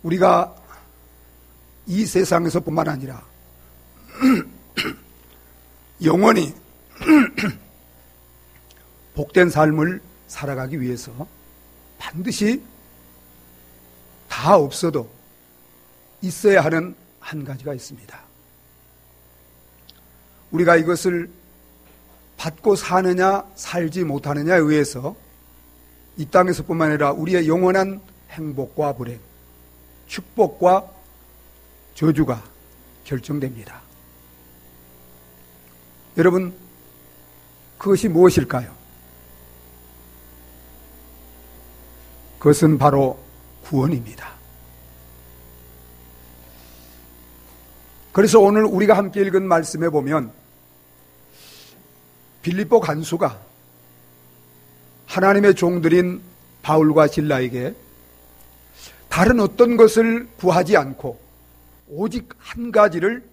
우리가 이 세상에서뿐만 아니라 영원히 복된 삶을 살아가기 위해서 반드시 다 없어도 있어야 하는 한 가지가 있습니다. 우리가 이것을 받고 사느냐 살지 못하느냐에 의해서 이 땅에서뿐만 아니라 우리의 영원한 행복과 불행, 축복과 저주가 결정됩니다. 여러분, 그것이 무엇일까요? 그것은 바로 구원입니다. 그래서 오늘 우리가 함께 읽은 말씀에 보면 빌립보 간수가 하나님의 종들인 바울과 실라에게 다른 어떤 것을 구하지 않고 오직 한 가지를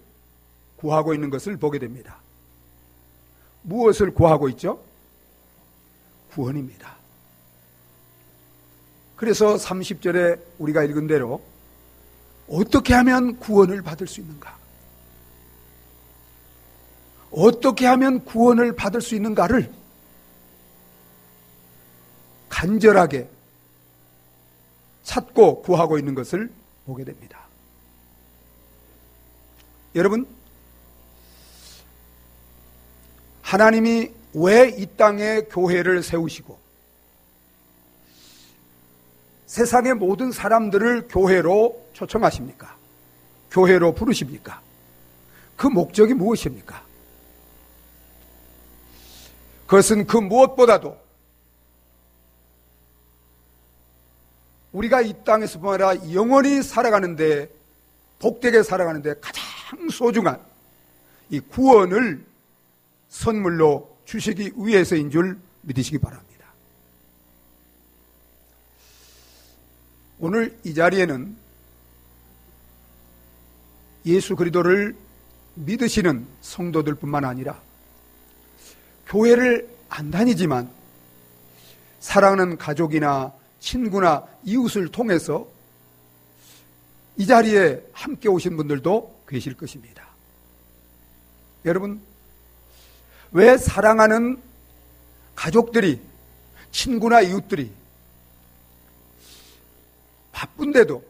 구하고 있는 것을 보게 됩니다. 무엇을 구하고 있죠? 구원입니다. 그래서 30절에 우리가 읽은 대로 어떻게 하면 구원을 받을 수 있는가? 어떻게 하면 구원을 받을 수 있는가를 간절하게 찾고 구하고 있는 것을 보게 됩니다. 여러분, 하나님이 왜 이 땅에 교회를 세우시고 세상의 모든 사람들을 교회로 초청하십니까? 교회로 부르십니까? 그 목적이 무엇입니까? 그것은 그 무엇보다도 우리가 이 땅에서뿐만 아니라 영원히 살아가는데, 복되게 살아가는데 가장 소중한 이 구원을 선물로 주시기 위해서인 줄 믿으시기 바랍니다. 오늘 이 자리에는 예수 그리스도를 믿으시는 성도들뿐만 아니라 교회를 안 다니지만 사랑하는 가족이나 친구나 이웃을 통해서 이 자리에 함께 오신 분들도 계실 것입니다. 여러분, 왜 사랑하는 가족들이, 친구나 이웃들이 바쁜데도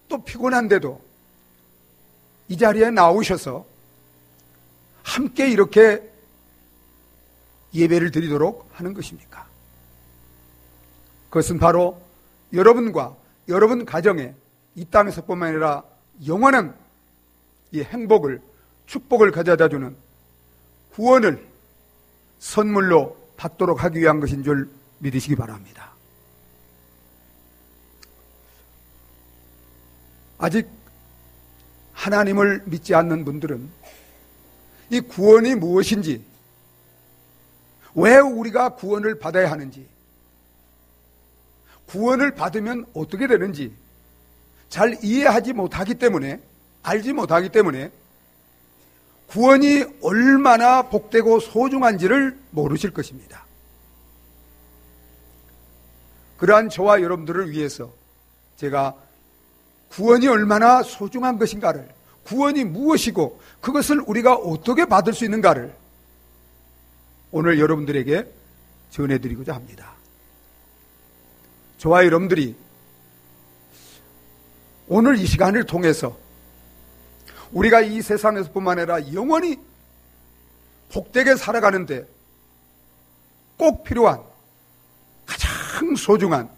또 피곤한데도 이 자리에 나오셔서 함께 이렇게 예배를 드리도록 하는 것입니까? 그것은 바로 여러분과 여러분 가정에 이 땅에서뿐만 아니라 영원한 이 행복을, 축복을 가져다주는 구원을 선물로 받도록 하기 위한 것인 줄 믿으시기 바랍니다. 아직 하나님을 믿지 않는 분들은 이 구원이 무엇인지, 왜 우리가 구원을 받아야 하는지, 구원을 받으면 어떻게 되는지 잘 이해하지 못하기 때문에, 알지 못하기 때문에 구원이 얼마나 복되고 소중한지를 모르실 것입니다. 그러한 저와 여러분들을 위해서 제가 구원이 얼마나 소중한 것인가를, 구원이 무엇이고 그것을 우리가 어떻게 받을 수 있는가를 오늘 여러분들에게 전해드리고자 합니다. 저와 여러분들이 오늘 이 시간을 통해서 우리가 이 세상에서뿐만 아니라 영원히 복되게 살아가는데 꼭 필요한 가장 소중한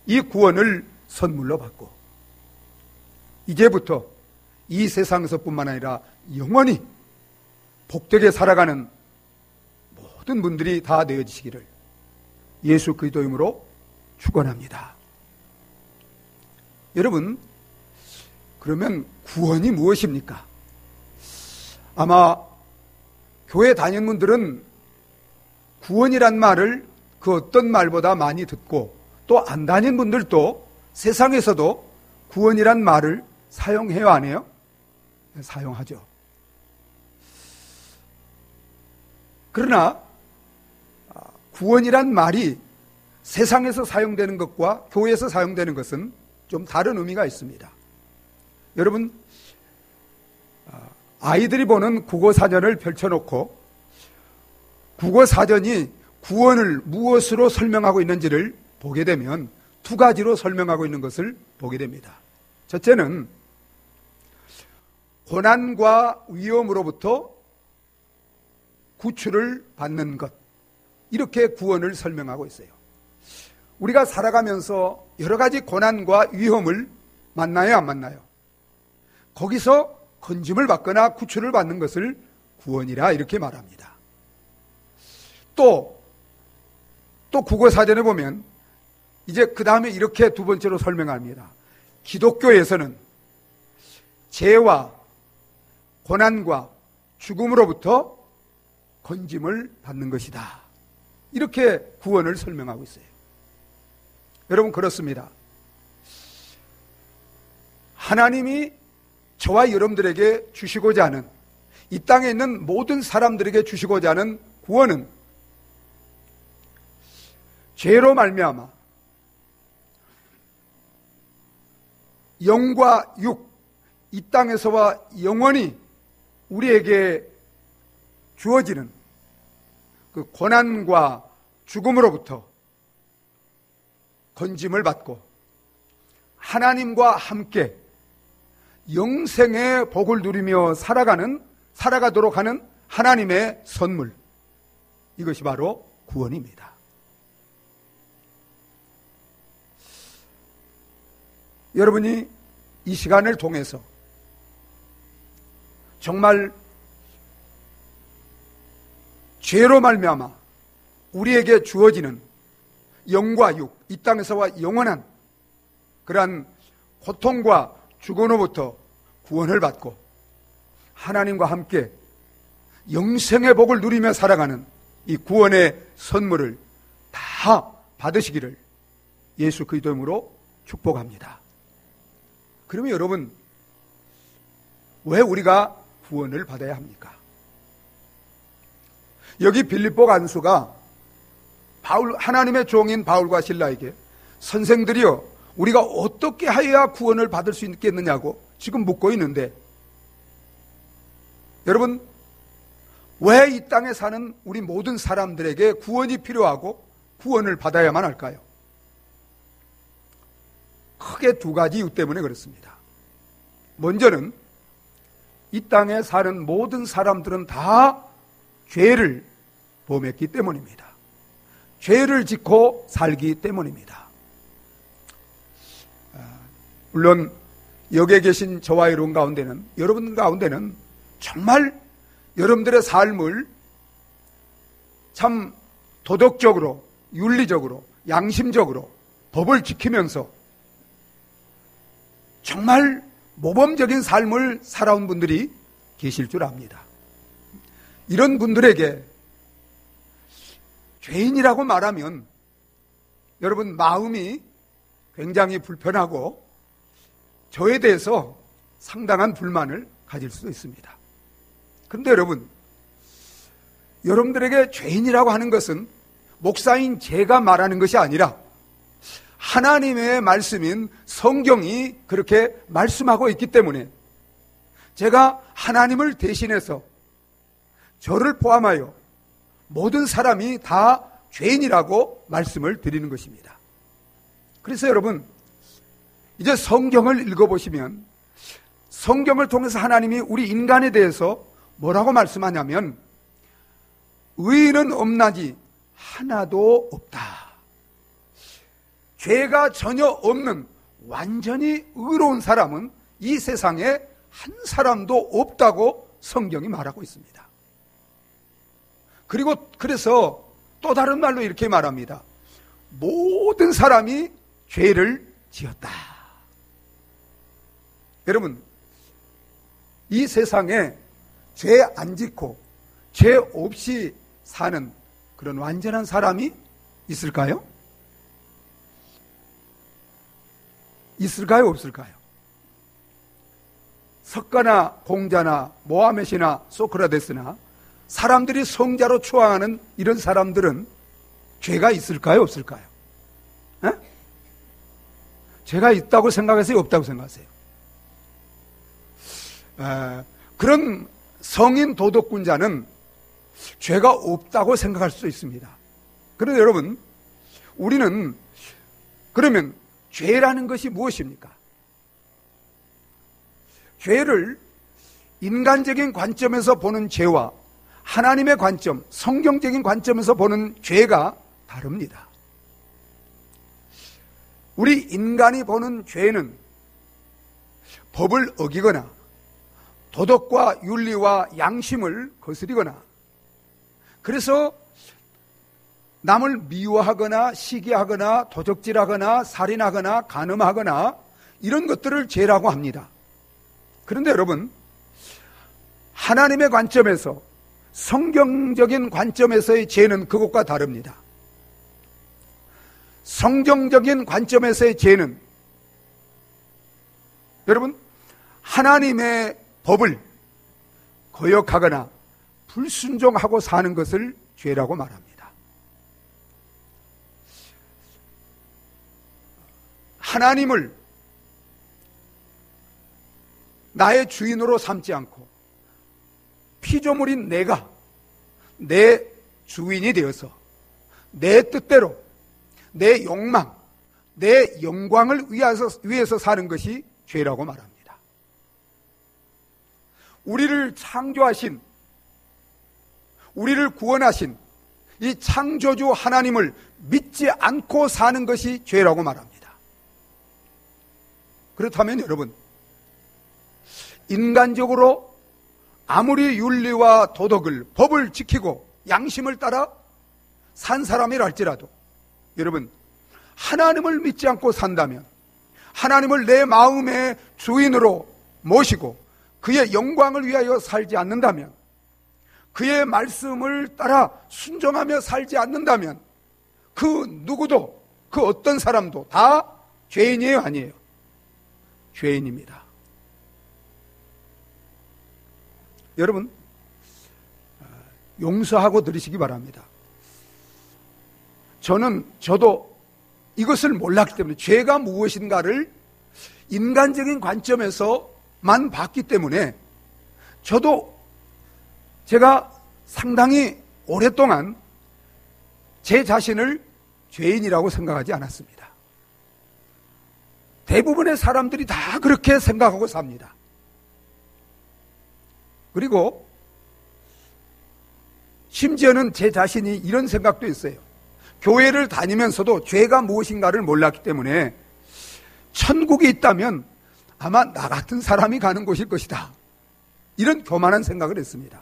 이 구원을 선물로 받고 이제부터 이 세상에서뿐만 아니라 영원히 복되게 살아가는 모든 분들이 다 되어지시기를 예수 그리스도 이름으로 축원합니다. 여러분, 그러면 구원이 무엇입니까? 아마 교회 다니는 분들은 구원이란 말을 그 어떤 말보다 많이 듣고 또 안 다니는 분들도 세상에서도 구원이란 말을 사용해요, 안 해요? 사용하죠. 그러나 구원이란 말이 세상에서 사용되는 것과 교회에서 사용되는 것은 좀 다른 의미가 있습니다. 여러분, 아이들이 보는 국어사전을 펼쳐놓고 국어사전이 구원을 무엇으로 설명하고 있는지를 보게 되면 두 가지로 설명하고 있는 것을 보게 됩니다. 첫째는 고난과 위험으로부터 구출을 받는 것, 이렇게 구원을 설명하고 있어요. 우리가 살아가면서 여러 가지 고난과 위험을 만나요, 안 만나요? 거기서 건짐을 받거나 구출을 받는 것을 구원이라 이렇게 말합니다. 또 국어사전에 보면 이제 그 다음에 이렇게 두 번째로 설명합니다. 기독교에서는 죄와 고난과 죽음으로부터 건짐을 받는 것이다. 이렇게 구원을 설명하고 있어요. 여러분, 그렇습니다. 하나님이 저와 여러분들에게 주시고자 하는, 이 땅에 있는 모든 사람들에게 주시고자 하는 구원은 죄로 말미암아 영과 육, 이 땅에서와 영원히 우리에게 주어지는 그 고난과 죽음으로부터 건짐을 받고 하나님과 함께 영생의 복을 누리며 살아가도록 하는 하나님의 선물, 이것이 바로 구원입니다. 여러분이 이 시간을 통해서 정말 죄로 말미암아 우리에게 주어지는 영과 육, 이 땅에서와 영원한 그러한 고통과 죽음으로부터 구원을 받고 하나님과 함께 영생의 복을 누리며 살아가는 이 구원의 선물을 다 받으시기를 예수 그리스도 이름으로 축복합니다. 그러면 여러분, 왜 우리가 구원을 받아야 합니까? 여기 빌립보 간수가 하나님의 종인 바울과 실라에게 선생들이여, 우리가 어떻게 하여야 구원을 받을 수 있겠느냐고 지금 묻고 있는데, 여러분, 왜 이 땅에 사는 우리 모든 사람들에게 구원이 필요하고 구원을 받아야만 할까요? 크게 두 가지 이유 때문에 그렇습니다. 먼저는 이 땅에 사는 모든 사람들은 다 죄를 범했기 때문입니다. 죄를 짓고 살기 때문입니다. 물론 여기에 계신 저와 여러분 가운데는 정말 여러분들의 삶을 참 도덕적으로, 윤리적으로, 양심적으로 법을 지키면서 정말 모범적인 삶을 살아온 분들이 계실 줄 압니다. 이런 분들에게 죄인이라고 말하면 여러분 마음이 굉장히 불편하고 저에 대해서 상당한 불만을 가질 수도 있습니다. 그런데 여러분들에게 죄인이라고 하는 것은 목사인 제가 말하는 것이 아니라 하나님의 말씀인 성경이 그렇게 말씀하고 있기 때문에 제가 하나님을 대신해서 저를 포함하여 모든 사람이 다 죄인이라고 말씀을 드리는 것입니다. 그래서 여러분, 이제 성경을 읽어보시면 성경을 통해서 하나님이 우리 인간에 대해서 뭐라고 말씀하냐면 의인은 없나니 하나도 없다. 죄가 전혀 없는 완전히 의로운 사람은 이 세상에 한 사람도 없다고 성경이 말하고 있습니다. 그래서 또 다른 말로 이렇게 말합니다. 모든 사람이 죄를 지었다. 여러분, 이 세상에 죄 안 짓고 죄 없이 사는 그런 완전한 사람이 있을까요? 있을까요? 없을까요? 석가나 공자나 모하멧이나 소크라테스나 사람들이 성자로 추앙하는 이런 사람들은 죄가 있을까요? 없을까요? 에? 죄가 있다고 생각하세요? 없다고 생각하세요? 그런 성인 도덕군자는 죄가 없다고 생각할 수 있습니다. 그런데 여러분, 우리는 그러면 죄라는 것이 무엇입니까? 죄를 인간적인 관점에서 보는 죄와 하나님의 관점, 성경적인 관점에서 보는 죄가 다릅니다. 우리 인간이 보는 죄는 법을 어기거나 도덕과 윤리와 양심을 거스리거나 그래서 남을 미워하거나 시기하거나 도적질하거나 살인하거나 간음하거나 이런 것들을 죄라고 합니다. 그런데 여러분, 하나님의 관점에서 성경적인 관점에서의 죄는 그것과 다릅니다. 성경적인 관점에서의 죄는 여러분, 하나님의 법을 거역하거나 불순종하고 사는 것을 죄라고 말합니다. 하나님을 나의 주인으로 삼지 않고 피조물인 내가 내 주인이 되어서 내 뜻대로 내 욕망, 내 영광을 위해서 사는 것이 죄라고 말합니다. 우리를 창조하신, 우리를 구원하신 이 창조주 하나님을 믿지 않고 사는 것이 죄라고 말합니다. 그렇다면 여러분, 인간적으로 아무리 윤리와 도덕을, 법을 지키고 양심을 따라 산 사람이라 할지라도 여러분, 하나님을 믿지 않고 산다면, 하나님을 내 마음의 주인으로 모시고 그의 영광을 위하여 살지 않는다면, 그의 말씀을 따라 순종하며 살지 않는다면 그 누구도, 그 어떤 사람도 다 죄인이에요, 아니에요? 죄인입니다. 여러분, 용서하고 들으시기 바랍니다. 저도 이것을 몰랐기 때문에, 죄가 무엇인가를 인간적인 관점에서만 봤기 때문에 제가 상당히 오랫동안 제 자신을 죄인이라고 생각하지 않았습니다. 대부분의 사람들이 다 그렇게 생각하고 삽니다. 그리고 심지어는 제 자신이 이런 생각도 있어요. 교회를 다니면서도 죄가 무엇인가를 몰랐기 때문에 천국이 있다면 아마 나 같은 사람이 가는 곳일 것이다, 이런 교만한 생각을 했습니다.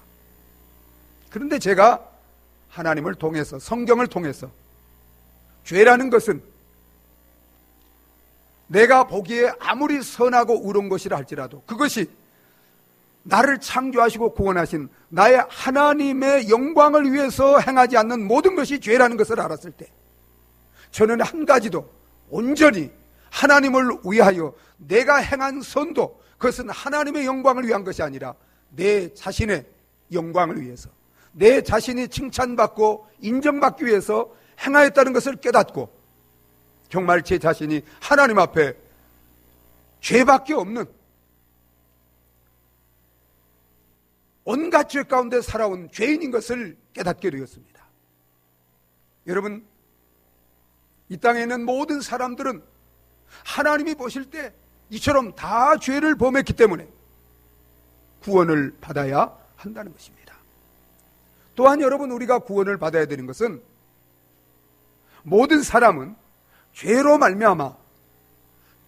그런데 제가 하나님을 통해서, 성경을 통해서 죄라는 것은 내가 보기에 아무리 선하고 의로운 것이라 할지라도 그것이 나를 창조하시고 구원하신 나의 하나님의 영광을 위해서 행하지 않는 모든 것이 죄라는 것을 알았을 때, 저는 한 가지도 온전히 하나님을 위하여 내가 행한 선도, 그것은 하나님의 영광을 위한 것이 아니라 내 자신의 영광을 위해서, 내 자신이 칭찬받고 인정받기 위해서 행하였다는 것을 깨닫고, 정말 제 자신이 하나님 앞에 죄밖에 없는 온갖 죄 가운데 살아온 죄인인 것을 깨닫게 되었습니다. 여러분, 이 땅에 있는 모든 사람들은 하나님이 보실 때 이처럼 다 죄를 범했기 때문에 구원을 받아야 한다는 것입니다. 또한 여러분, 우리가 구원을 받아야 되는 것은 모든 사람은 죄로 말미암아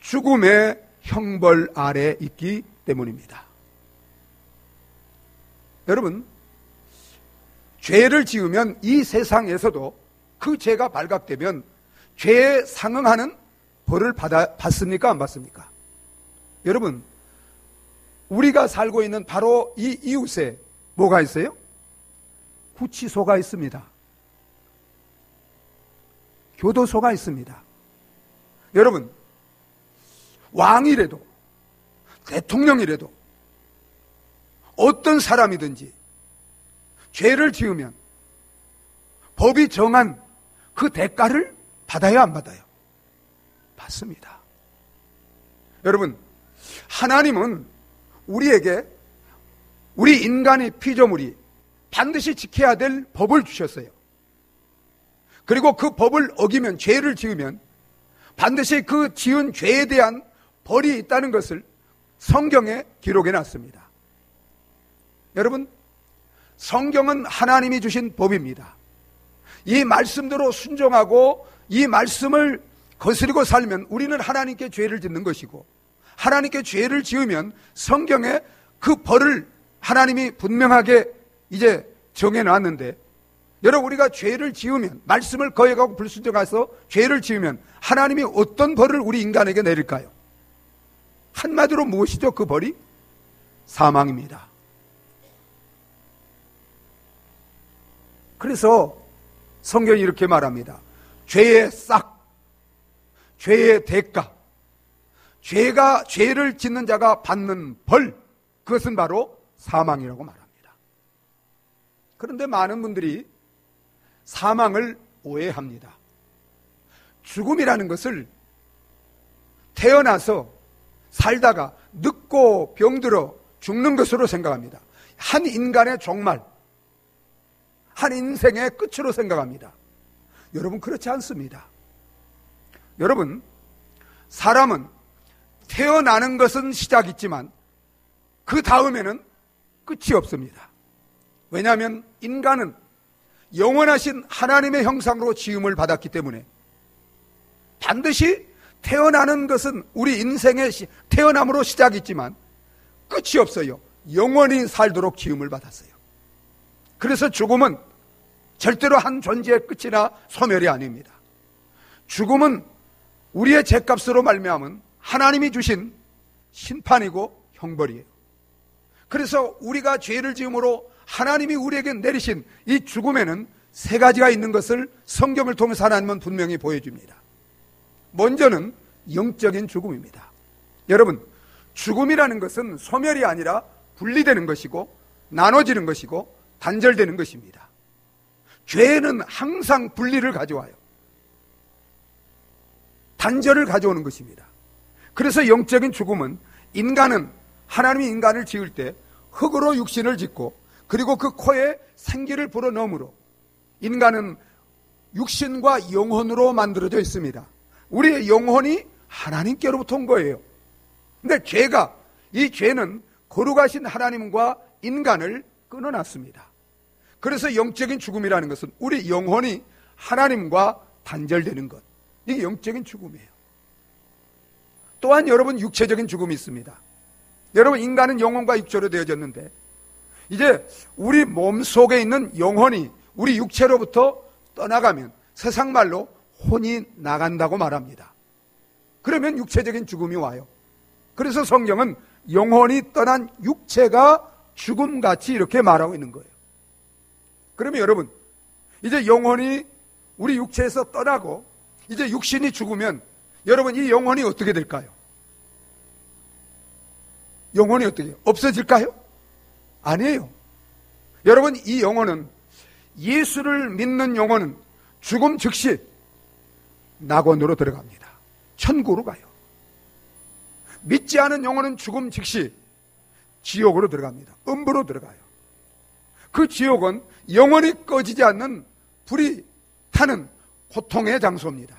죽음의 형벌 아래 있기 때문입니다. 여러분, 죄를 지으면 이 세상에서도 그 죄가 발각되면 죄에 상응하는 벌을 받습니까? 안 받습니까? 여러분, 우리가 살고 있는 바로 이 이웃에 뭐가 있어요? 구치소가 있습니다. 교도소가 있습니다. 여러분, 왕이라도 대통령이라도 어떤 사람이든지 죄를 지으면 법이 정한 그 대가를 받아야 안 받아요? 받습니다. 여러분, 하나님은 우리에게 우리 인간의 피조물이 반드시 지켜야 될 법을 주셨어요. 그리고 그 법을 어기면, 죄를 지으면 반드시 그 지은 죄에 대한 벌이 있다는 것을 성경에 기록해 놨습니다. 여러분, 성경은 하나님이 주신 법입니다. 이 말씀대로 순종하고 이 말씀을 거스리고 살면 우리는 하나님께 죄를 짓는 것이고, 하나님께 죄를 지으면 성경에 그 벌을 하나님이 분명하게 이제 정해놨는데, 여러분, 우리가 죄를 지으면, 말씀을 거역하고 불순종해서 죄를 지으면 하나님이 어떤 벌을 우리 인간에게 내릴까요? 한마디로 무엇이죠? 그 벌이? 사망입니다. 그래서 성경이 이렇게 말합니다. 죄의 싹, 죄의 대가, 죄를 짓는 자가 받는 벌, 그것은 바로 사망이라고 말합니다. 그런데 많은 분들이 사망을 오해합니다. 죽음이라는 것을 태어나서 살다가 늙고 병들어 죽는 것으로 생각합니다. 한 인간의 종말, 한 인생의 끝으로 생각합니다. 여러분, 그렇지 않습니다. 여러분, 사람은 태어나는 것은 시작이 있지만 그 다음에는 끝이 없습니다. 왜냐하면 인간은 영원하신 하나님의 형상으로 지음을 받았기 때문에 반드시 태어나는 것은 우리 인생의 태어남으로 시작이 있지만 끝이 없어요. 영원히 살도록 지음을 받았어요. 그래서 죽음은 절대로 한 존재의 끝이나 소멸이 아닙니다. 죽음은 우리의 죄값으로 말미암은 하나님이 주신 심판이고 형벌이에요. 그래서 우리가 죄를 지음으로 하나님이 우리에게 내리신 이 죽음에는 세 가지가 있는 것을 성경을 통해서 하나님은 분명히 보여줍니다. 먼저는 영적인 죽음입니다. 여러분, 죽음이라는 것은 소멸이 아니라 분리되는 것이고 나눠지는 것이고 단절되는 것입니다. 죄는 항상 분리를 가져와요. 단절을 가져오는 것입니다. 그래서 영적인 죽음은, 인간은 하나님이 인간을 지을 때 흙으로 육신을 짓고 그리고 그 코에 생기를 불어넣으므로 인간은 육신과 영혼으로 만들어져 있습니다. 우리의 영혼이 하나님께로부터 온 거예요. 근데 이 죄는 거룩하신 하나님과 인간을 끊어놨습니다. 그래서 영적인 죽음이라는 것은 우리 영혼이 하나님과 단절되는 것, 이게 영적인 죽음이에요. 또한 여러분, 육체적인 죽음이 있습니다. 여러분, 인간은 영혼과 육체로 되어졌는데 이제 우리 몸 속에 있는 영혼이 우리 육체로부터 떠나가면 세상 말로 혼이 나간다고 말합니다. 그러면 육체적인 죽음이 와요. 그래서 성경은 영혼이 떠난 육체가 죽음같이 이렇게 말하고 있는 거예요. 그러면 여러분, 이제 영혼이 우리 육체에서 떠나고 이제 육신이 죽으면 여러분, 이 영혼이 어떻게 될까요? 영혼이 어떻게 해요? 없어질까요? 아니에요. 여러분, 이 영혼은, 예수를 믿는 영혼은 죽음 즉시 낙원으로 들어갑니다. 천국으로 가요. 믿지 않은 영혼은 죽음 즉시 지옥으로 들어갑니다. 음부로 들어가요. 그 지옥은 영원히 꺼지지 않는 불이 타는 고통의 장소입니다.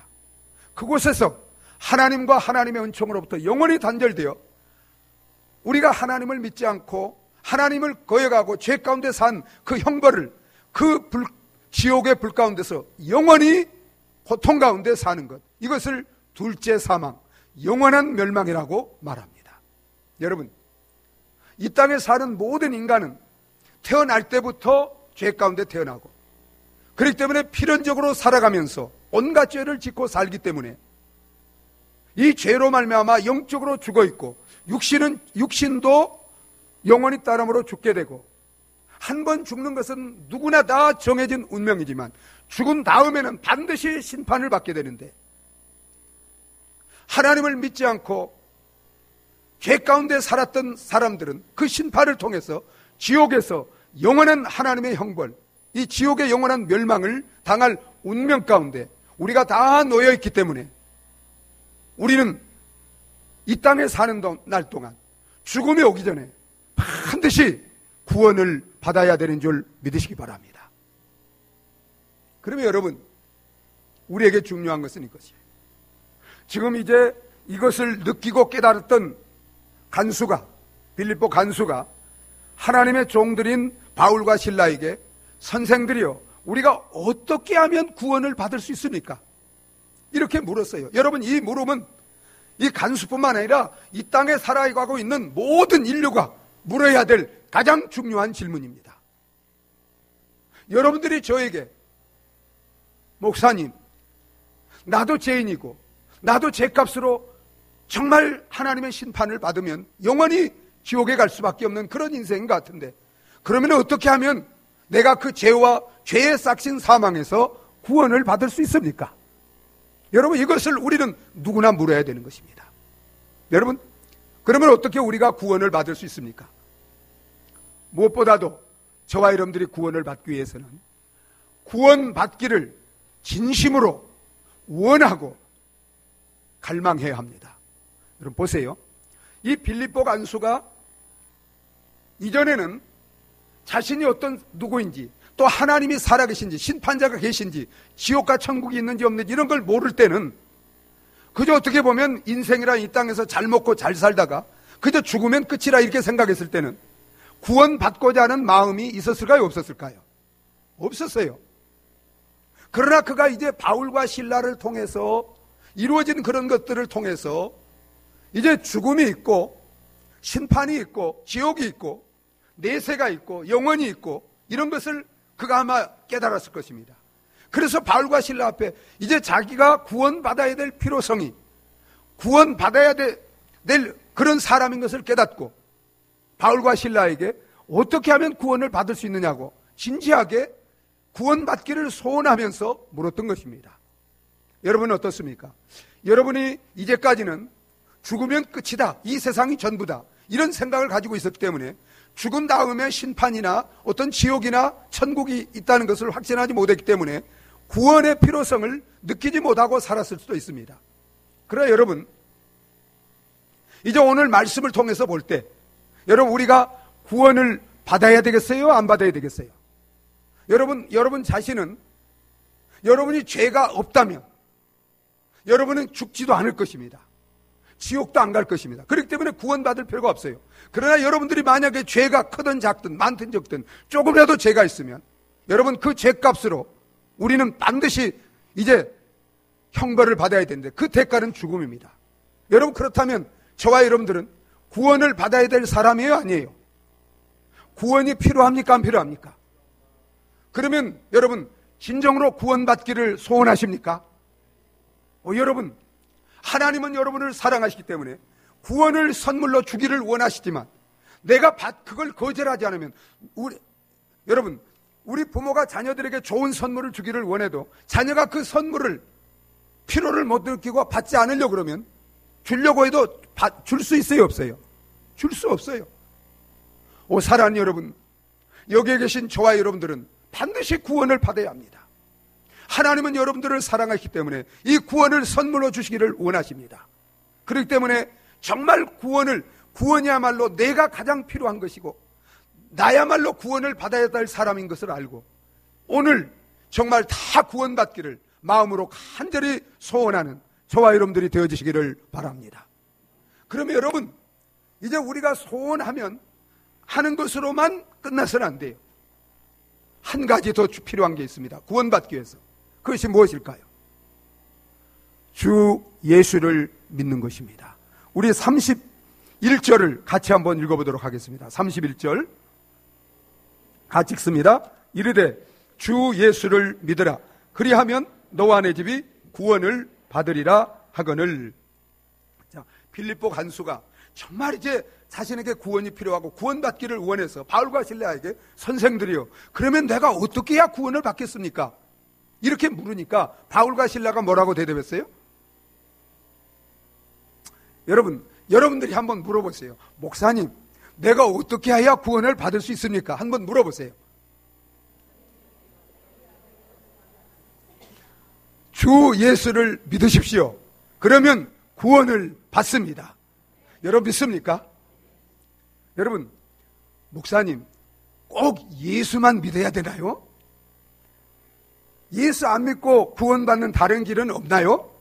그곳에서 하나님과 하나님의 은총으로부터 영원히 단절되어 우리가 하나님을 믿지 않고 하나님을 거역하고 죄 가운데 산 그 형벌을, 그 지옥의 불 가운데서 영원히 고통 가운데 사는 것, 이것을 둘째 사망, 영원한 멸망이라고 말합니다. 여러분, 이 땅에 사는 모든 인간은 태어날 때부터 죄 가운데 태어나고, 그렇기 때문에 필연적으로 살아가면서 온갖 죄를 짓고 살기 때문에 이 죄로 말미암아 영적으로 죽어 있고, 육신도 영원히 따름으로 죽게 되고, 한 번 죽는 것은 누구나 다 정해진 운명이지만 죽은 다음에는 반드시 심판을 받게 되는데, 하나님을 믿지 않고 죄 가운데 살았던 사람들은 그 심판을 통해서 지옥에서 영원한 하나님의 형벌, 이 지옥의 영원한 멸망을 당할 운명 가운데 우리가 다 놓여 있기 때문에 우리는 이 땅에 사는 날 동안 죽음이 오기 전에 반드시 구원을 받아야 되는 줄 믿으시기 바랍니다. 그러면 여러분, 우리에게 중요한 것은 이것이에요. 지금 이제 이것을 느끼고 깨달았던 간수가, 빌립보 간수가 하나님의 종들인 바울과 실라에게 선생들이여, 우리가 어떻게 하면 구원을 받을 수 있습니까? 이렇게 물었어요. 여러분, 이 물음은 이 간수뿐만 아니라 이 땅에 살아가고 있는 모든 인류가 물어야 될 가장 중요한 질문입니다. 여러분들이 저에게, 목사님, 나도 죄인이고 나도 죄값으로 정말 하나님의 심판을 받으면 영원히 지옥에 갈 수밖에 없는 그런 인생 같은데, 그러면 어떻게 하면 내가 그 죄와 죄의 싹신 사망에서 구원을 받을 수 있습니까? 여러분, 이것을 우리는 누구나 물어야 되는 것입니다. 여러분, 그러면 어떻게 우리가 구원을 받을 수 있습니까? 무엇보다도 저와 여러분들이 구원을 받기 위해서는 구원받기를 진심으로 원하고 갈망해야 합니다. 여러분 보세요. 이 빌립보 간수가 이전에는 자신이 어떤 누구인지, 또 하나님이 살아계신지, 심판자가 계신지, 지옥과 천국이 있는지 없는지 이런 걸 모를 때는 그저 어떻게 보면 인생이라 이 땅에서 잘 먹고 잘 살다가 그저 죽으면 끝이라 이렇게 생각했을 때는 구원받고자 하는 마음이 있었을까요? 없었을까요? 없었어요. 그러나 그가 이제 바울과 실라를 통해서 이루어진 그런 것들을 통해서 이제 죽음이 있고 심판이 있고 지옥이 있고 내세가 있고 영원이 있고 이런 것을 그가 아마 깨달았을 것입니다. 그래서 바울과 실라 앞에 이제 자기가 구원받아야 될 필요성이, 구원받아야 될 그런 사람인 것을 깨닫고 바울과 실라에게 어떻게 하면 구원을 받을 수 있느냐고 진지하게 구원받기를 소원하면서 물었던 것입니다. 여러분은 어떻습니까? 여러분이 이제까지는 죽으면 끝이다, 이 세상이 전부다, 이런 생각을 가지고 있었기 때문에 죽은 다음에 심판이나 어떤 지옥이나 천국이 있다는 것을 확신하지 못했기 때문에 구원의 필요성을 느끼지 못하고 살았을 수도 있습니다. 그러나 여러분, 이제 오늘 말씀을 통해서 볼 때 여러분, 우리가 구원을 받아야 되겠어요? 안 받아야 되겠어요? 여러분 자신은, 여러분이 죄가 없다면 여러분은 죽지도 않을 것입니다. 지옥도 안 갈 것입니다. 그렇기 때문에 구원받을 필요가 없어요. 그러나 여러분들이 만약에 죄가 크든 작든 많든 적든 조금이라도 죄가 있으면 여러분 그 죄값으로 우리는 반드시 이제 형벌을 받아야 되는데 그 대가는 죽음입니다. 여러분, 그렇다면 저와 여러분들은 구원을 받아야 될 사람이에요, 아니에요? 구원이 필요합니까, 안 필요합니까? 그러면 여러분, 진정으로 구원받기를 소원하십니까? 여러분, 하나님은 여러분을 사랑하시기 때문에 구원을 선물로 주기를 원하시지만 내가 그걸 거절하지 않으면 여러분, 우리 부모가 자녀들에게 좋은 선물을 주기를 원해도 자녀가 그 선물을 필요를 못 느끼고 받지 않으려고 그러면 주려고 해도 줄 수 있어요, 없어요? 줄 수 없어요. 사랑하는 여러분, 여기에 계신 저와 여러분들은 반드시 구원을 받아야 합니다. 하나님은 여러분들을 사랑하시기 때문에 이 구원을 선물로 주시기를 원하십니다. 그렇기 때문에 정말 구원이야말로 내가 가장 필요한 것이고 나야말로 구원을 받아야 될 사람인 것을 알고 오늘 정말 다 구원받기를 마음으로 간절히 소원하는 저와 여러분들이 되어주시기를 바랍니다. 그러면 여러분, 이제 우리가 소원하면 하는 것으로만 끝나서는 안 돼요. 한 가지 더 필요한 게 있습니다. 구원받기 위해서. 그것이 무엇일까요? 주 예수를 믿는 것입니다. 우리 31절을 같이 한번 읽어보도록 하겠습니다. 31절 같이 읽습니다. 이르되 주 예수를 믿으라. 그리하면 너와 내 집이 구원을 받으리라 하거늘. 자, 빌립보 간수가 정말 이제 자신에게 구원이 필요하고 구원받기를 원해서 바울과 실라에게 선생들이요, 그러면 내가 어떻게 해야 구원을 받겠습니까? 이렇게 물으니까 바울과 실라가 뭐라고 대답했어요? 여러분들이 한번 물어보세요. 목사님, 내가 어떻게 해야 구원을 받을 수 있습니까? 한번 물어보세요. 주 예수를 믿으십시오. 그러면 구원을 받습니다. 여러분 믿습니까? 여러분, 목사님, 꼭 예수만 믿어야 되나요? 예수 안 믿고 구원받는 다른 길은 없나요?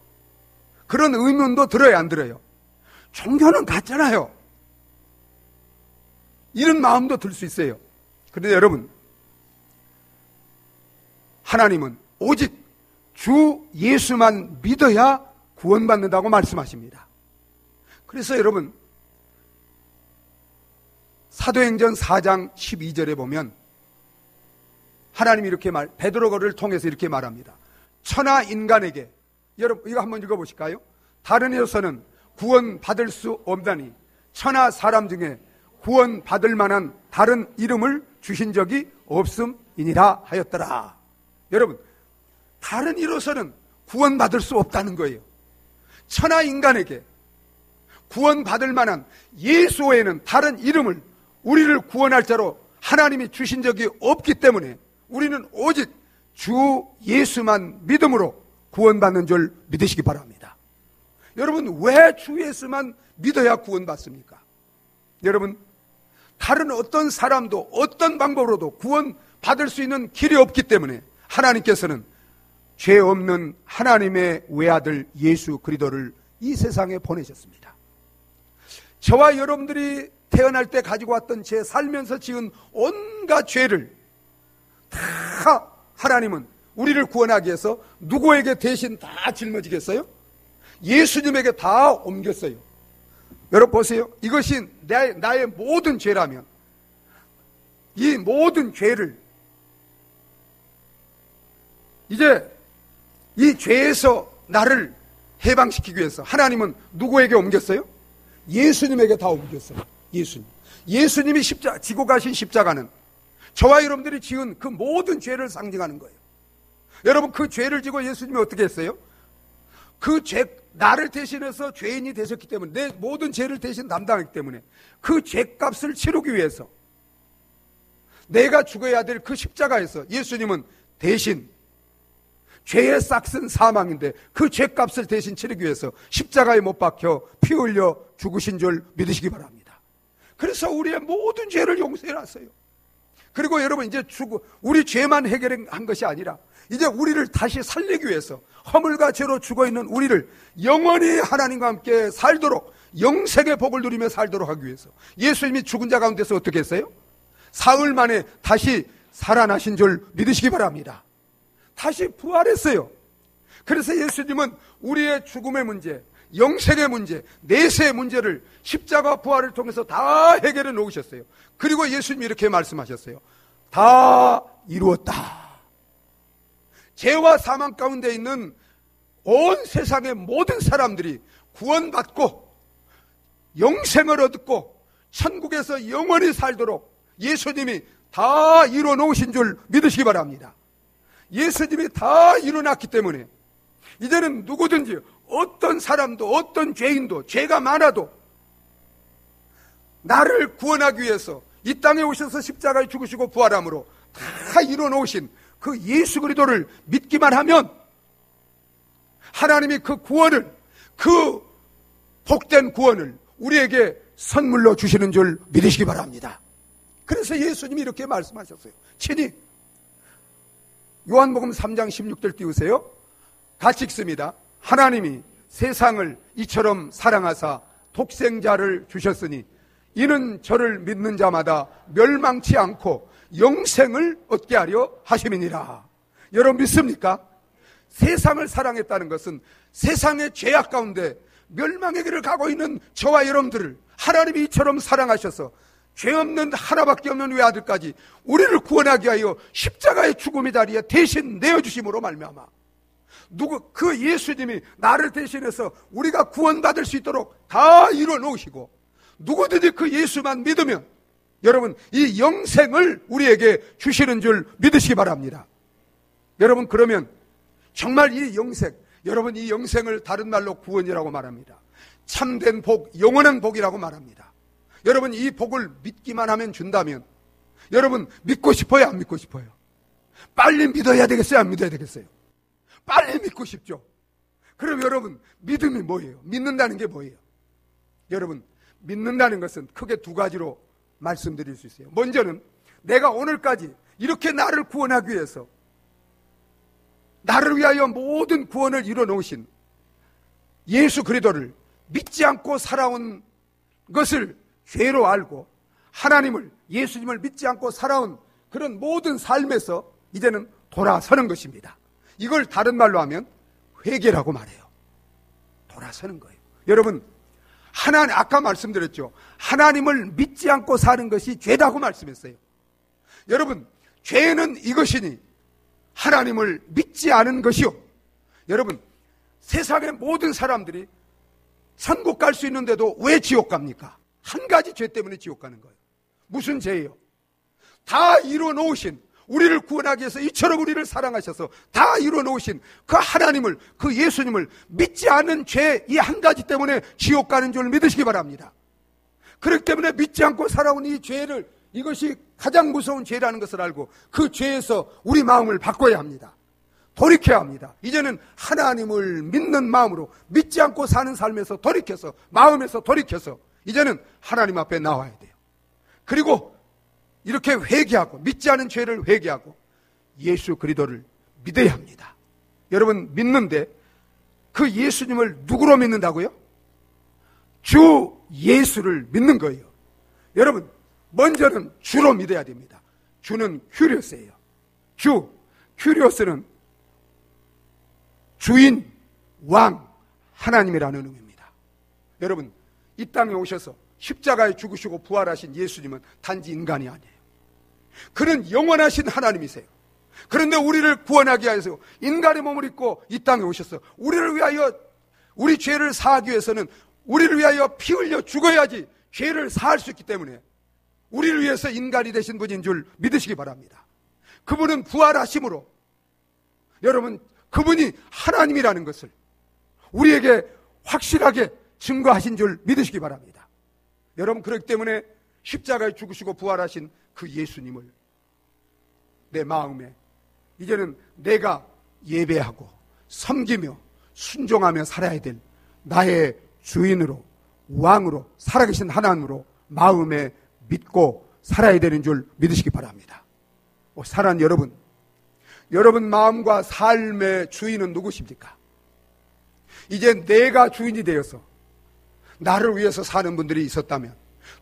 그런 의문도 들어요, 안 들어요? 종교는 같잖아요. 이런 마음도 들 수 있어요. 그런데 여러분, 하나님은 오직 주 예수만 믿어야 구원받는다고 말씀하십니다. 그래서 여러분, 사도행전 4장 12절에 보면 하나님이 이렇게 베드로를 통해서 이렇게 말합니다. 천하 인간에게, 여러분 이거 한번 읽어보실까요? 다른 이로서는 구원받을 수 없다니 천하 사람 중에 구원받을 만한 다른 이름을 주신 적이 없음이니라 하였더라. 여러분, 다른 이로서는 구원받을 수 없다는 거예요. 천하 인간에게 구원받을 만한 예수 외에는 다른 이름을 우리를 구원할 자로 하나님이 주신 적이 없기 때문에 우리는 오직 주 예수만 믿음으로 구원받는 줄 믿으시기 바랍니다. 여러분, 왜 주 예수만 믿어야 구원받습니까? 여러분, 다른 어떤 사람도 어떤 방법으로도 구원받을 수 있는 길이 없기 때문에 하나님께서는 죄 없는 하나님의 외아들 예수 그리스도를 이 세상에 보내셨습니다. 저와 여러분들이 태어날 때 가지고 왔던 죄, 살면서 지은 온갖 죄를 다 하나님은 우리를 구원하기 위해서 누구에게 대신 다 짊어지겠어요? 예수님에게 다 옮겼어요. 여러분 보세요. 이것이 나의 모든 죄라면 이 모든 죄를 이제 이 죄에서 나를 해방시키기 위해서 하나님은 누구에게 옮겼어요? 예수님에게 다 옮겼어요. 예수님이 지고 가신 십자가는 저와 여러분들이 지은 그 모든 죄를 상징하는 거예요. 여러분, 그 죄를 지고 예수님이 어떻게 했어요? 그 죄, 나를 대신해서 죄인이 되셨기 때문에, 내 모든 죄를 대신 담당했기 때문에 그 죄값을 치르기 위해서 내가 죽어야 될 그 십자가에서 예수님은 대신 죄의 싹슨 사망인데 그 죄값을 대신 치르기 위해서 십자가에 못 박혀 피 흘려 죽으신 줄 믿으시기 바랍니다. 그래서 우리의 모든 죄를 용서해놨어요. 그리고 여러분, 이제 우리 죄만 해결한 것이 아니라 이제 우리를 다시 살리기 위해서 허물과 죄로 죽어있는 우리를 영원히 하나님과 함께 살도록 영생의 복을 누리며 살도록 하기 위해서 예수님이 죽은 자 가운데서 어떻게 했어요? 사흘 만에 다시 살아나신 줄 믿으시기 바랍니다. 다시 부활했어요. 그래서 예수님은 우리의 죽음의 문제, 영생의 문제, 내세의 문제를 십자가 부활을 통해서 다 해결해 놓으셨어요. 그리고 예수님이 이렇게 말씀하셨어요. 다 이루었다. 죄와 사망 가운데 있는 온 세상의 모든 사람들이 구원받고 영생을 얻고 천국에서 영원히 살도록 예수님이 다 이루어 놓으신 줄 믿으시기 바랍니다. 예수님이 다 이루어놨기 때문에 이제는 누구든지 어떤 사람도 어떤 죄인도 죄가 많아도 나를 구원하기 위해서 이 땅에 오셔서 십자가에 죽으시고 부활함으로 다 이루어놓으신 그 예수 그리스도를 믿기만 하면 하나님이 그 구원을, 그 복된 구원을 우리에게 선물로 주시는 줄 믿으시기 바랍니다. 그래서 예수님이 이렇게 말씀하셨어요. 친히 요한복음 3장 16절 띄우세요. 같이 읽습니다. 하나님이 세상을 이처럼 사랑하사 독생자를 주셨으니 이는 저를 믿는 자마다 멸망치 않고 영생을 얻게 하려 하심이니라. 여러분 믿습니까? 세상을 사랑했다는 것은 세상의 죄악 가운데 멸망의 길을 가고 있는 저와 여러분들을 하나님이 이처럼 사랑하셔서 죄 없는 하나밖에 없는 외아들까지 우리를 구원하기 위하여 십자가의 죽음의 자리에 대신 내어주심으로 말미암아 그 예수님이 나를 대신해서 우리가 구원받을 수 있도록 다 이루어 놓으시고 누구든지 그 예수만 믿으면 여러분 이 영생을 우리에게 주시는 줄 믿으시기 바랍니다. 여러분 그러면 정말 이 영생, 여러분 이 영생을 다른 말로 구원이라고 말합니다. 참된 복, 영원한 복이라고 말합니다. 여러분 이 복을 믿기만 하면 준다면 여러분 믿고 싶어요, 안 믿고 싶어요? 빨리 믿어야 되겠어요, 안 믿어야 되겠어요? 빨리 믿고 싶죠. 그럼 여러분 믿음이 뭐예요? 믿는다는 게 뭐예요? 여러분 믿는다는 것은 크게 두 가지로 말씀드릴 수 있어요. 먼저는 내가 오늘까지 이렇게 나를 구원하기 위해서 나를 위하여 모든 구원을 이뤄놓으신 예수 그리스도를 믿지 않고 살아온 것을 죄로 알고 하나님을, 예수님을 믿지 않고 살아온 그런 모든 삶에서 이제는 돌아서는 것입니다. 이걸 다른 말로 하면 회개라고 말해요. 돌아서는 거예요. 여러분, 아까 말씀드렸죠. 하나님을 믿지 않고 사는 것이 죄라고 말씀했어요. 여러분, 죄는 이것이니 하나님을 믿지 않은 것이요. 여러분, 세상의 모든 사람들이 천국 갈 수 있는데도 왜 지옥 갑니까? 한 가지 죄 때문에 지옥 가는 거예요. 무슨 죄예요? 다 이루어놓으신, 우리를 구원하기 위해서 이처럼 우리를 사랑하셔서 다 이루어놓으신 그 하나님을, 그 예수님을 믿지 않는 죄 이 한 가지 때문에 지옥 가는 줄 믿으시기 바랍니다. 그렇기 때문에 믿지 않고 살아온 이 죄를, 이것이 가장 무서운 죄라는 것을 알고 그 죄에서 우리 마음을 바꿔야 합니다. 돌이켜야 합니다. 이제는 하나님을 믿는 마음으로, 믿지 않고 사는 삶에서 돌이켜서, 마음에서 돌이켜서 이제는 하나님 앞에 나와야 돼요. 그리고 이렇게 회개하고, 믿지 않은 죄를 회개하고 예수 그리스도를 믿어야 합니다. 여러분, 믿는데 그 예수님을 누구로 믿는다고요? 주 예수를 믿는 거예요. 여러분, 먼저는 주로 믿어야 됩니다. 주는 큐리오스예요. 주, 큐리오스는 주인, 왕, 하나님이라는 의미입니다. 여러분, 이 땅에 오셔서 십자가에 죽으시고 부활하신 예수님은 단지 인간이 아니에요. 그는 영원하신 하나님이세요. 그런데 우리를 구원하기 위해서 인간의 몸을 입고 이 땅에 오셔서 우리를 위하여, 우리 죄를 사하기 위해서는 우리를 위하여 피 흘려 죽어야지 죄를 사할 수 있기 때문에 우리를 위해서 인간이 되신 분인 줄 믿으시기 바랍니다. 그분은 부활하심으로, 여러분, 그분이 하나님이라는 것을 우리에게 확실하게 증거하신 줄 믿으시기 바랍니다. 여러분, 그렇기 때문에 십자가에 죽으시고 부활하신 그 예수님을 내 마음에 이제는 내가 예배하고 섬기며 순종하며 살아야 될 나의 주인으로, 왕으로, 살아계신 하나님으로 마음에 믿고 살아야 되는 줄 믿으시기 바랍니다. 사랑하는 여러분, 여러분 마음과 삶의 주인은 누구십니까? 이제 내가 주인이 되어서 나를 위해서 사는 분들이 있었다면,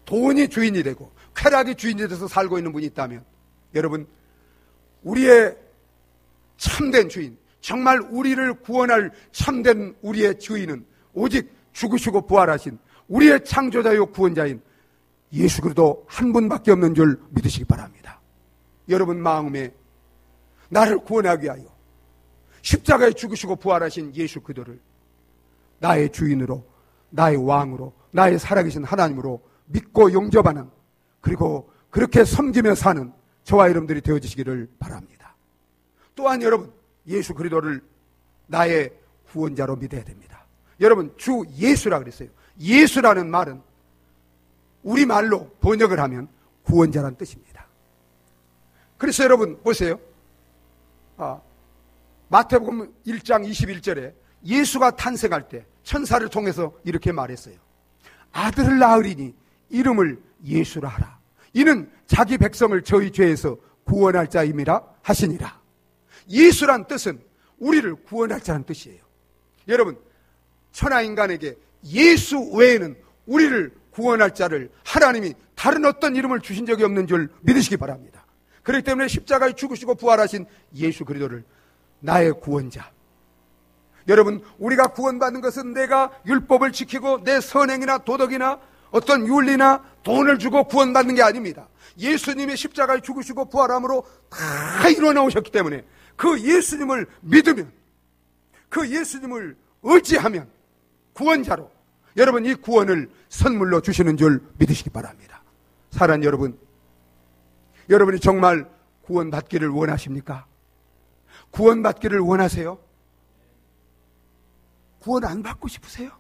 돈이 주인이 되고 쾌락이 주인이 돼서 살고 있는 분이 있다면, 여러분, 우리의 참된 주인, 정말 우리를 구원할 참된 우리의 주인은 오직 죽으시고 부활하신 우리의 창조자요 구원자인 예수 그리스도 한 분밖에 없는 줄 믿으시기 바랍니다. 여러분 마음에 나를 구원하기 위하여 십자가에 죽으시고 부활하신 예수 그리스도를 나의 주인으로, 나의 왕으로, 나의 살아계신 하나님으로 믿고 용접하는, 그리고 그렇게 섬기며 사는 저와 여러분들이 되어주시기를 바랍니다. 또한 여러분, 예수 그리스도를 나의 구원자로 믿어야 됩니다. 여러분, 주 예수라 그랬어요. 예수라는 말은 우리말로 번역을 하면 구원자라는 뜻입니다. 그래서 여러분 보세요. 마태복음 1장 21절에 예수가 탄생할 때 천사를 통해서 이렇게 말했어요. 아들을 낳으리니 이름을 예수라 하라. 이는 자기 백성을 저희 죄에서 구원할 자임이라 하시니라. 예수란 뜻은 우리를 구원할 자라는 뜻이에요. 여러분, 천하인간에게 예수 외에는 우리를 구원할 자를 하나님이 다른 어떤 이름을 주신 적이 없는 줄 믿으시기 바랍니다. 그렇기 때문에 십자가에 죽으시고 부활하신 예수 그리스도를 나의 구원자. 여러분, 우리가 구원받는 것은 내가 율법을 지키고 내 선행이나 도덕이나 어떤 윤리나 돈을 주고 구원받는 게 아닙니다. 예수님이 십자가에 죽으시고 부활함으로 다 이루어놓으셨기 때문에 그 예수님을 믿으면, 그 예수님을 의지하면 구원자로 여러분 이 구원을 선물로 주시는 줄 믿으시기 바랍니다. 사랑하는 여러분, 여러분이 정말 구원받기를 원하십니까? 구원받기를 원하세요? 구원 안 받고 싶으세요?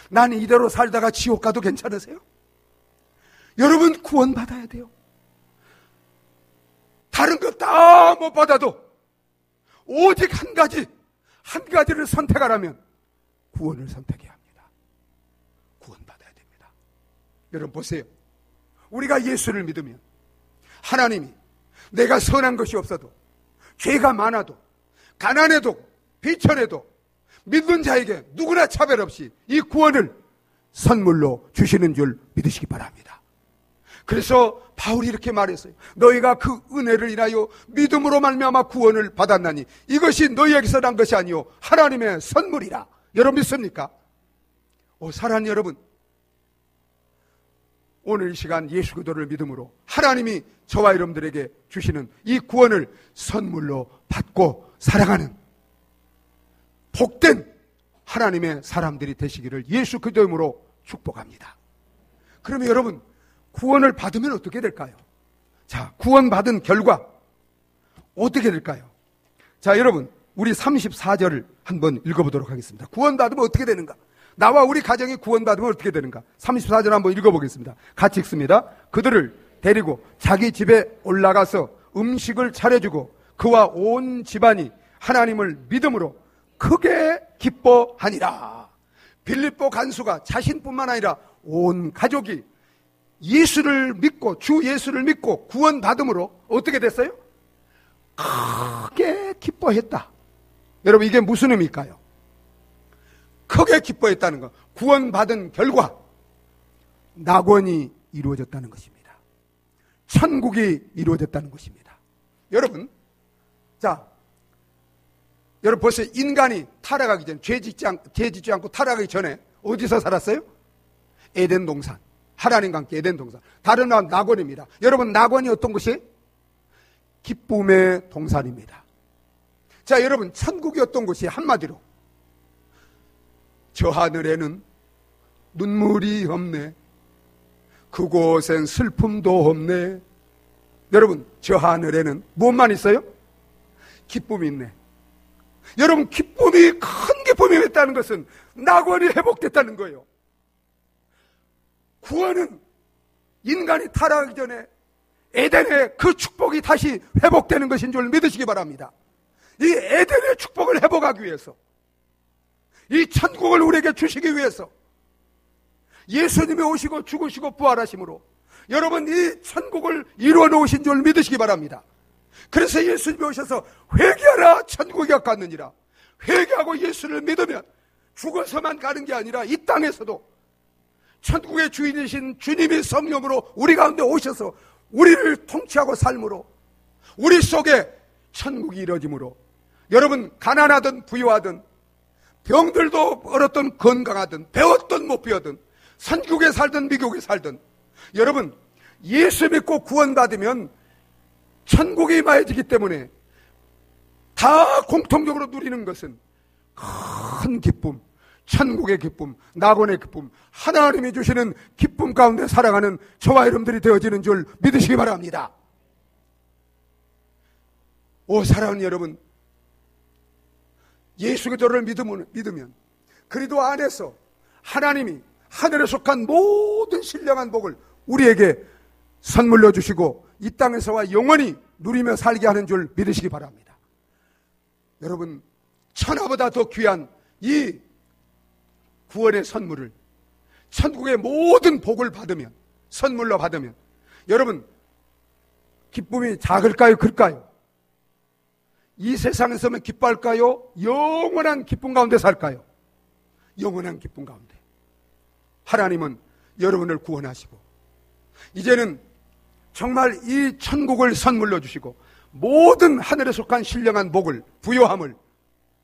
나는 이대로 살다가 지옥 가도 괜찮으세요? 여러분 구원받아야 돼요. 다른 것 다 못 받아도 오직 한 가지를 선택하라면 구원을 선택해야 합니다. 구원받아야 됩니다. 여러분 보세요. 우리가 예수를 믿으면 하나님이 내가 선한 것이 없어도, 죄가 많아도, 가난해도, 비천해도 믿는 자에게 누구나 차별 없이 이 구원을 선물로 주시는 줄 믿으시기 바랍니다. 그래서 바울이 이렇게 말했어요. 너희가 그 은혜를 인하여 믿음으로 말미암아 구원을 받았나니 이것이 너희에게서 난 것이 아니요 하나님의 선물이라. 여러분 믿습니까? 사랑하는 여러분, 오늘 이 시간 예수 그리스도를 믿음으로 하나님이 저와 여러분들에게 주시는 이 구원을 선물로 받고 살아가는 복된 하나님의 사람들이 되시기를 예수 그리스도 이름으로 축복합니다. 그러면 여러분, 구원을 받으면 어떻게 될까요? 자, 구원받은 결과 어떻게 될까요? 자, 여러분, 우리 34절을 한번 읽어보도록 하겠습니다. 구원받으면 어떻게 되는가? 나와 우리 가정이 구원받으면 어떻게 되는가? 34절 한번 읽어보겠습니다. 같이 읽습니다. 그들을 데리고 자기 집에 올라가서 음식을 차려주고 그와 온 집안이 하나님을 믿음으로 크게 기뻐하니라. 빌립보 간수가 자신뿐만 아니라 온 가족이 예수를 믿고, 주 예수를 믿고 구원받음으로 어떻게 됐어요? 크게 기뻐했다. 여러분, 이게 무슨 의미일까요? 크게 기뻐했다는 것, 구원받은 결과 낙원이 이루어졌다는 것입니다. 천국이 이루어졌다는 것입니다. 여러분, 자, 여러분 벌써 인간이 타락하기 전에, 죄 짓지 않고 타락하기 전에 어디서 살았어요? 에덴 동산. 하나님과 함께 에덴 동산. 다른 말은 낙원입니다. 여러분, 낙원이 어떤 것이? 기쁨의 동산입니다. 자, 여러분, 천국이 어떤 곳이? 한마디로 저 하늘에는 눈물이 없네, 그곳엔 슬픔도 없네. 여러분, 저 하늘에는 무엇만 있어요? 기쁨이 있네. 여러분, 기쁨이, 큰 기쁨이 있다는 것은 낙원이 회복됐다는 거예요. 구원은 인간이 타락하기 전에 에덴의 그 축복이 다시 회복되는 것인 줄 믿으시기 바랍니다. 이 에덴의 축복을 회복하기 위해서, 이 천국을 우리에게 주시기 위해서 예수님이 오시고 죽으시고 부활하심으로 여러분 이 천국을 이루어 놓으신 줄 믿으시기 바랍니다. 그래서 예수님이 오셔서 회개하라, 천국이 가깝느니라. 회개하고 예수를 믿으면 죽어서만 가는 게 아니라 이 땅에서도 천국의 주인이신 주님이 성령으로 우리 가운데 오셔서 우리를 통치하고 삶으로 우리 속에 천국이 이루어짐으로 여러분, 가난하든 부유하든 병들도 얼었든 건강하든 배웠든 못 배웠든 선국에 살든 미국에 살든 여러분, 예수 믿고 구원받으면 천국이 임하여지기 때문에 다 공통적으로 누리는 것은 큰 기쁨, 천국의 기쁨, 낙원의 기쁨, 하나님이 주시는 기쁨 가운데 살아가는 저와 여러분들이 되어지는 줄 믿으시기 바랍니다. 사랑하는 여러분, 예수 그리스도를 믿으면 그리스도 안에서 하나님이 하늘에 속한 모든 신령한 복을 우리에게 선물로 주시고 이 땅에서와 영원히 누리며 살게 하는 줄 믿으시기 바랍니다. 여러분, 천하보다 더 귀한 이 구원의 선물을, 천국의 모든 복을 받으면, 선물로 받으면 여러분, 기쁨이 작을까요, 클까요? 이 세상에서만 기뻐할까요? 영원한 기쁨 가운데 살까요? 영원한 기쁨 가운데. 하나님은 여러분을 구원하시고 이제는 정말 이 천국을 선물로 주시고 모든 하늘에 속한 신령한 복을, 부요함을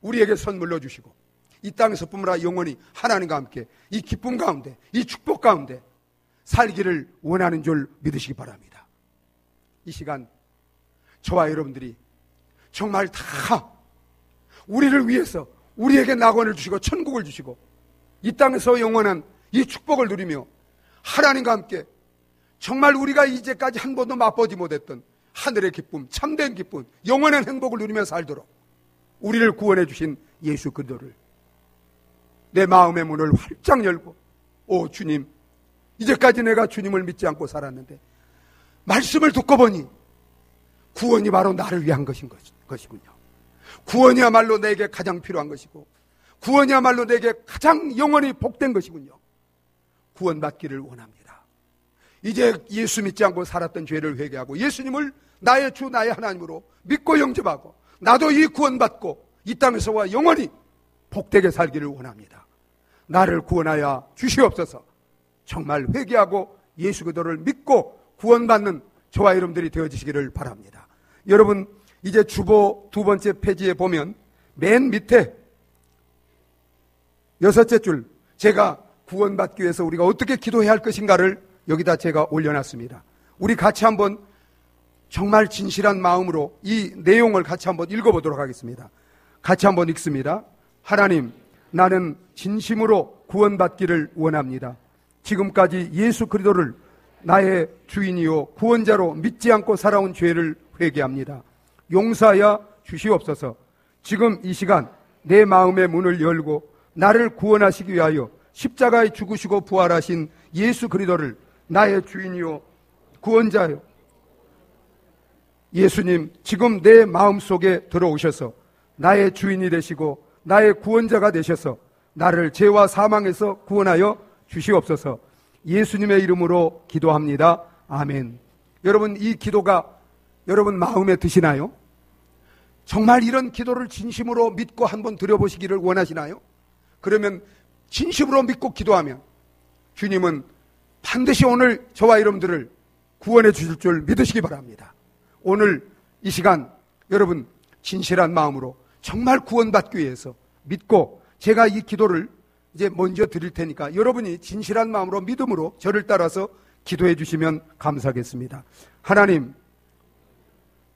우리에게 선물로 주시고 이 땅에서 뿐만 아니라 영원히 하나님과 함께 이 기쁨 가운데, 이 축복 가운데 살기를 원하는 줄 믿으시기 바랍니다. 이 시간 저와 여러분들이 정말 다 우리를 위해서 우리에게 낙원을 주시고 천국을 주시고 이 땅에서 영원한 이 축복을 누리며 하나님과 함께 정말 우리가 이제까지 한 번도 맛보지 못했던 하늘의 기쁨, 참된 기쁨, 영원한 행복을 누리며 살도록 우리를 구원해 주신 예수 그리스도를 내 마음의 문을 활짝 열고, 주님, 이제까지 내가 주님을 믿지 않고 살았는데 말씀을 듣고 보니 구원이 바로 나를 위한 것이군요. 구원이야말로 내게 가장 필요한 것이고 구원이야말로 내게 가장 영원히 복된 것이군요. 구원받기를 원합니다. 이제 예수 믿지 않고 살았던 죄를 회개하고 예수님을 나의 주 나의 하나님으로 믿고 영접하고 나도 이 구원받고 이 땅에서와 영원히 복되게 살기를 원합니다. 나를 구원하여 주시옵소서. 정말 회개하고 예수 그리스도를 믿고 구원받는 저와 여러분들이 되어지시기를 바랍니다. 여러분, 이제 주보 두 번째 페이지에 보면 맨 밑에 6째 줄, 제가 구원받기 위해서 우리가 어떻게 기도해야 할 것인가를 여기다 제가 올려놨습니다. 우리 같이 한번 정말 진실한 마음으로 이 내용을 같이 한번 읽어보도록 하겠습니다. 같이 한번 읽습니다. 하나님, 나는 진심으로 구원받기를 원합니다. 지금까지 예수 그리스도를 나의 주인이요 구원자로 믿지 않고 살아온 죄를 회개합니다. 용서하여 주시옵소서. 지금 이 시간 내 마음의 문을 열고 나를 구원하시기 위하여 십자가에 죽으시고 부활하신 예수 그리스도를 나의 주인이요 구원자요, 예수님, 지금 내 마음속에 들어오셔서 나의 주인이 되시고 나의 구원자가 되셔서 나를 죄와 사망에서 구원하여 주시옵소서. 예수님의 이름으로 기도합니다. 아멘. 여러분, 이 기도가 여러분 마음에 드시나요? 정말 이런 기도를 진심으로 믿고 한번 드려보시기를 원하시나요? 그러면 진심으로 믿고 기도하면 주님은 반드시 오늘 저와 여러분들을 구원해 주실 줄 믿으시기 바랍니다. 오늘 이 시간 여러분 진실한 마음으로 정말 구원받기 위해서 믿고 제가 이 기도를 이제 먼저 드릴 테니까 여러분이 진실한 마음으로 믿음으로 저를 따라서 기도해 주시면 감사하겠습니다. 하나님,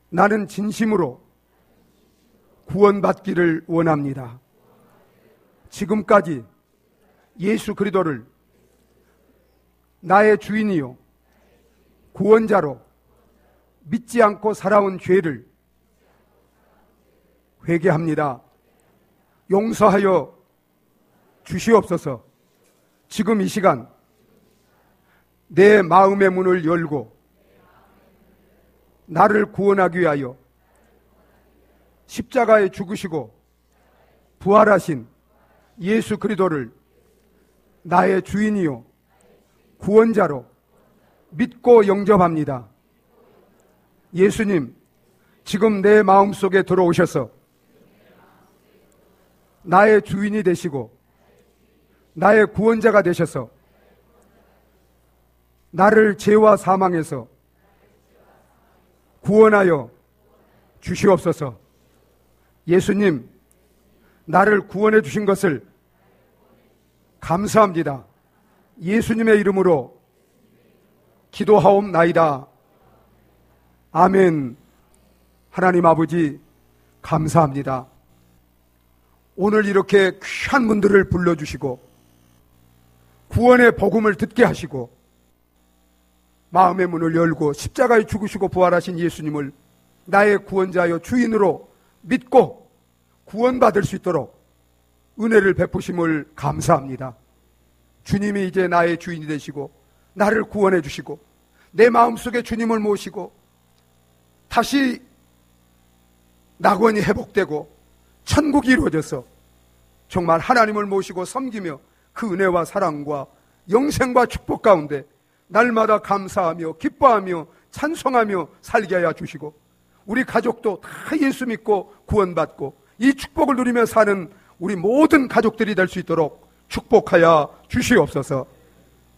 나는 진심으로 구원받기를 원합니다. 지금까지 예수 그리스도를 나의 주인이요 구원자로 믿지 않고 살아온 죄를 회개합니다. 용서하여 주시옵소서. 지금 이 시간 내 마음의 문을 열고 나를 구원하기 위하여 십자가에 죽으시고 부활하신 예수 그리스도를 나의 주인이요 구원자로 믿고 영접합니다. 예수님, 지금 내 마음속에 들어오셔서 나의 주인이 되시고 나의 구원자가 되셔서 나를 죄와 사망에서 구원하여 주시옵소서. 예수님, 나를 구원해 주신 것을 감사합니다. 예수님의 이름으로 기도하옵나이다. 아멘. 하나님 아버지, 감사합니다. 오늘 이렇게 귀한 분들을 불러주시고 구원의 복음을 듣게 하시고 마음의 문을 열고 십자가에 죽으시고 부활하신 예수님을 나의 구원자여 주인으로 믿고 구원받을 수 있도록 은혜를 베푸심을 감사합니다. 주님이 이제 나의 주인이 되시고 나를 구원해 주시고 내 마음속에 주님을 모시고 다시 낙원이 회복되고 천국이 이루어져서 정말 하나님을 모시고 섬기며 그 은혜와 사랑과 영생과 축복 가운데 날마다 감사하며 기뻐하며 찬송하며 살게 하여 주시고 우리 가족도 다 예수 믿고 구원받고 이 축복을 누리며 사는 우리 모든 가족들이 될 수 있도록 축복하여 주시옵소서.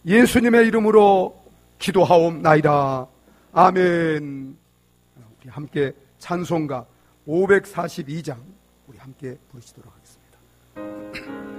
예수님의 이름으로 기도하옵나이다. 아멘. 우리 함께 찬송가 542장 우리 함께 부르시도록 하겠습니다.